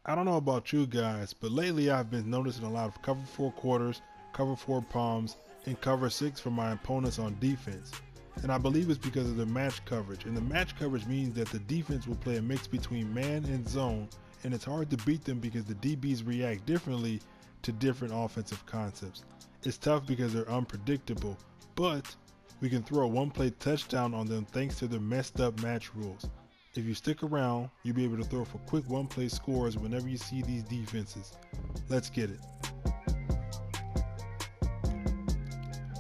I don't know about you guys, but lately I've been noticing a lot of cover 4 quarters, cover 4 palms, and cover 6 for my opponents on defense. And I believe it's because of the match coverage. And the match coverage means that the defense will play a mix between man and zone, and it's hard to beat them because the DBs react differently to different offensive concepts. It's tough because they're unpredictable, but we can throw a one-play touchdown on them thanks to the messed up match rules. If you stick around, you'll be able to throw for quick one-play scores whenever you see these defenses. Let's get it.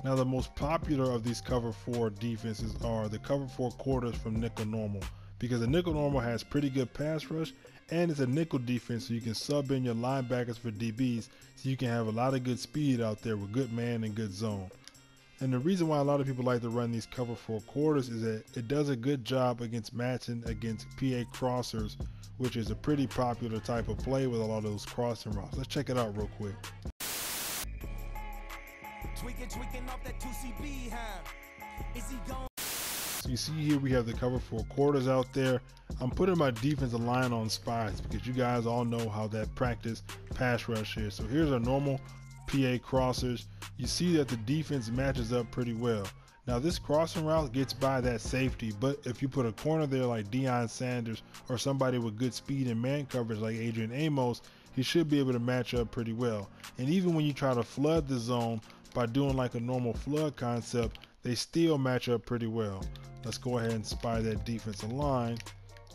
Now, the most popular of these cover 4 defenses are the cover 4 quarters from nickel normal, because the nickel normal has pretty good pass rush and it's a nickel defense, so you can sub in your linebackers for DBs, so you can have a lot of good speed out there with good man and good zone. And the reason why a lot of people like to run these cover 4 quarters is that it does a good job against matching against PA crossers, which is a pretty popular type of play with a lot of those crossing routes. Let's check it out real quick. Tweaking off that 2CB, is he gone? So you see here we have the cover 4 quarters out there. I'm putting my defensive line on spies because you guys all know how that practice pass rush is. So here's our normal PA crossers. You see that the defense matches up pretty well. Now this crossing route gets by that safety, but if you put a corner there like Deion Sanders or somebody with good speed and man coverage like Adrian Amos, he should be able to match up pretty well. And even when you try to flood the zone by doing like a normal flood concept, they still match up pretty well. Let's go ahead and spy that defensive line.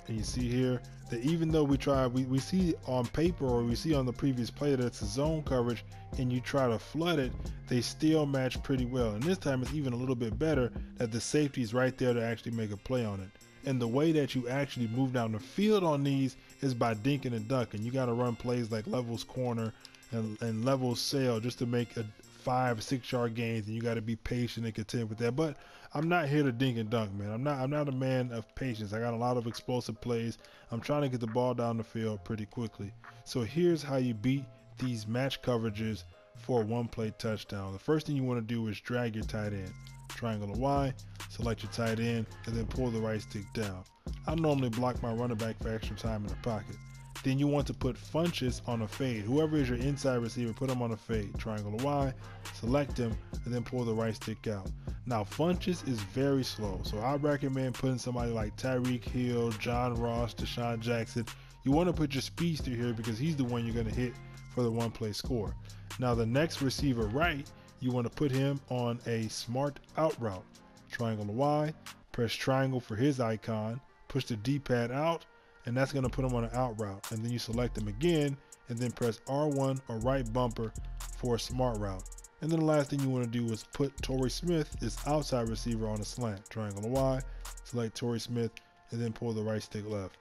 And you see here that even though we see on paper or we see on the previous play that it's a zone coverage and you try to flood it, they still match pretty well. And this time it's even a little bit better that the safety is right there to actually make a play on it. And the way that you actually move down the field on these is by dinking and dunking. You got to run plays like levels corner and levels sail just to make a 5-6 yard gains, and you got to be patient and content with that. But I'm not here to dink and dunk, man. I'm not a man of patience. I got a lot of explosive plays. I'm trying to get the ball down the field pretty quickly. So here's how you beat these match coverages for a one-play touchdown. The first thing you want to do is drag your tight end. Triangle Y, select your tight end, and then pull the right stick down. I normally block my running back for extra time in the pocket. Then you want to put Funches on a fade. Whoever is your inside receiver, put him on a fade. Triangle Y, select him, and then pull the right stick out. Now Funches is very slow, so I recommend putting somebody like Tyreek Hill, John Ross, Deshaun Jackson. You want to put your speedster here because he's the one you're going to hit for the one-play score. Now the next receiver right, you want to put him on a smart out route. Triangle Y, press triangle for his icon, push the D-pad out, and that's going to put him on an out route. And then you select him again and then press R1 or right bumper for a smart route. And then the last thing you want to do is put Torrey Smith, this outside receiver, on a slant. Triangle Y, select Torrey Smith, and then pull the right stick left.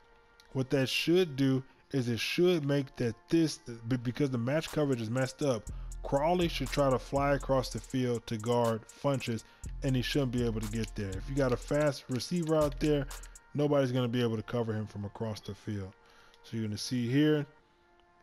What that should do is it should make that because the match coverage is messed up, Crawley should try to fly across the field to guard Funches, and he shouldn't be able to get there. If you got a fast receiver out there, nobody's going to be able to cover him from across the field. So you're going to see here,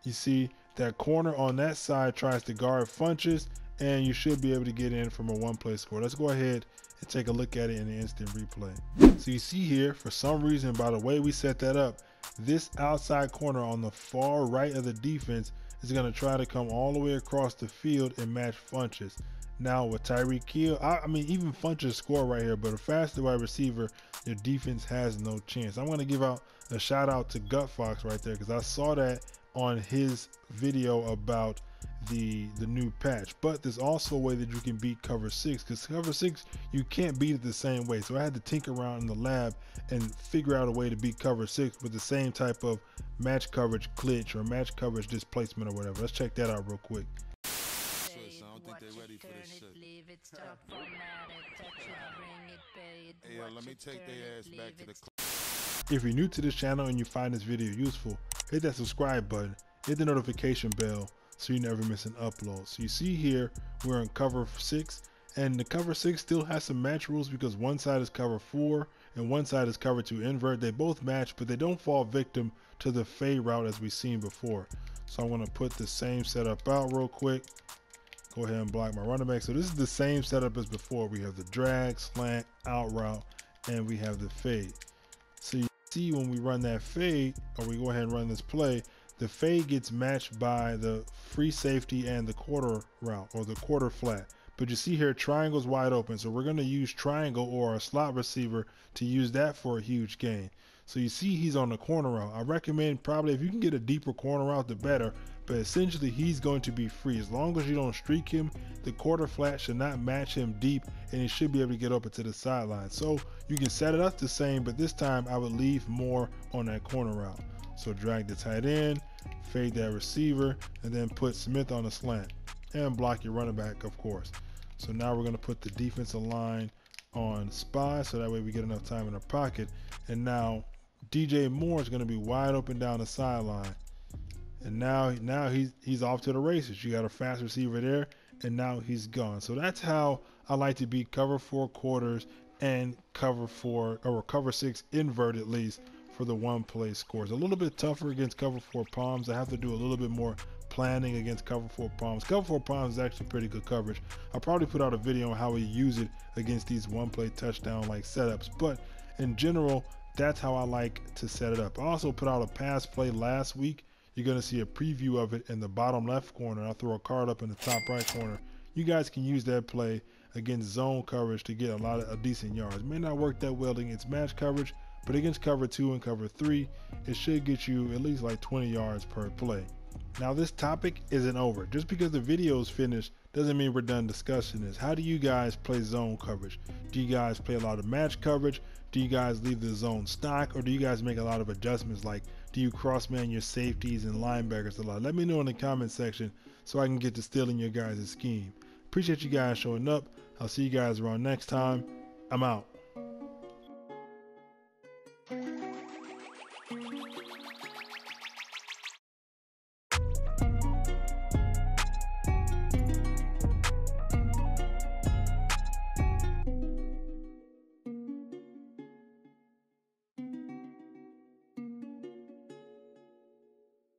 you see that corner on that side tries to guard Funches, and you should be able to get in from a one-play score. Let's go ahead and take a look at it in the instant replay. So you see here, for some reason, by the way we set that up, this outside corner on the far right of the defense is going to try to come all the way across the field and match Funches. Now with Tyreek Hill, I mean, even Funches score right here, but a faster wide receiver, your defense has no chance. I'm going to give out a shout out to Gut Fox right there because I saw that on his video about the new patch. But there's also a way that you can beat cover 6, because cover 6 you can't beat it the same way. So I had to tinker around in the lab and figure out a way to beat cover 6 with the same type of match coverage glitch or match coverage displacement or whatever. Let's check that out real quick. Ready for this shit. Hey, let me take their ass back to the If you're new to this channel and you find this video useful, hit that subscribe button, hit the notification bell so you never miss an upload. So you see here, we're in cover 6, and the cover 6 still has some match rules because one side is cover 4 and one side is cover 2 invert. They both match, but they don't fall victim to the fade route as we've seen before. So I'm going to put the same setup out real quick. Go ahead and block my running back. So this is the same setup as before. We have the drag, slant, out route, and we have the fade. So you see when we run that fade, or we go ahead and run this play, the fade gets matched by the free safety and the quarter route or the quarter flat. But you see here, triangle's wide open, so we're going to use triangle or a slot receiver to use that for a huge gain. So you see he's on the corner route. I recommend probably if you can get a deeper corner route, the better, but essentially he's going to be free. As long as you don't streak him, the quarter flat should not match him deep, and he should be able to get up into the sideline. So you can set it up the same, but this time I would leave more on that corner route. So drag the tight end, fade that receiver, and then put Smith on the slant and block your running back, of course. So now we're going to put the defensive line on spy, so that way we get enough time in the pocket. And now DJ Moore is going to be wide open down the sideline, and now he's off to the races. You got a fast receiver there, and now he's gone. So that's how I like to beat cover 4 quarters and cover 4 or cover 6 invert, at least for the one play scores. A little bit tougher against cover 4 palms. I have to do a little bit more planning against cover 4 palms. Cover 4 palms is actually pretty good coverage. I'll probably put out a video on how we use it against these one play touchdown like setups, but in general, that's how I like to set it up. I also put out a pass play last week. You're going to see a preview of it in the bottom left corner. I'll throw a card up in the top right corner. You guys can use that play against zone coverage to get a decent yards. It may not work that well against match coverage, but against cover 2 and cover 3, it should get you at least like 20 yards per play. Now this topic isn't over. Just because the video is finished doesn't mean we're done discussing this. How do you guys play zone coverage? Do you guys play a lot of match coverage? Do you guys leave the zone stock, or do you guys make a lot of adjustments? Like, do you cross-man your safeties and linebackers a lot? Let me know in the comment section so I can get to stealing your guys' scheme. Appreciate you guys showing up. I'll see you guys around next time. I'm out.